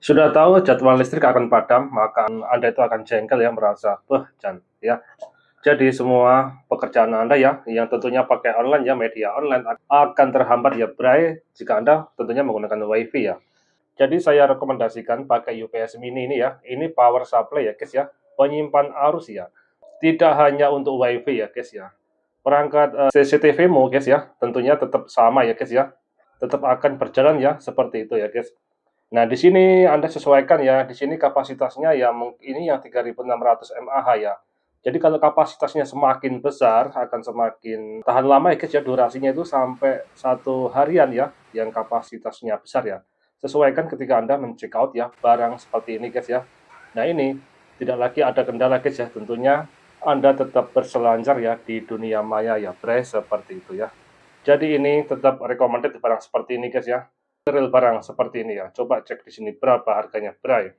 Sudah tahu jadwal listrik akan padam, maka Anda itu akan jengkel ya, merasa, ya. Jadi semua pekerjaan Anda ya, yang tentunya pakai online ya, media online akan terhambat ya, Bray, jika Anda tentunya menggunakan WiFi ya. Jadi saya rekomendasikan pakai UPS Mini ini ya. Ini power supply ya, guys ya. Penyimpan arus ya. Tidak hanya untuk WiFi ya, guys ya. Perangkat CCTV-mu, guys ya, tentunya tetap sama ya, guys ya. Tetap akan berjalan ya, seperti itu ya, guys. Nah, di sini Anda sesuaikan ya. Di sini kapasitasnya ya ini yang 3600 mAh ya. Jadi kalau kapasitasnya semakin besar akan semakin tahan lama ya guys ya. Durasinya itu sampai 1 harian ya yang kapasitasnya besar ya. Sesuaikan ketika Anda men-check out ya barang seperti ini guys ya. Nah, ini tidak lagi ada kendala guys ya. Tentunya Anda tetap berselancar ya di dunia maya ya, Bre, seperti itu ya. Jadi ini tetap recommended barang seperti ini guys ya. Real barang seperti ini ya. Coba cek di sini berapa harganya, Bray.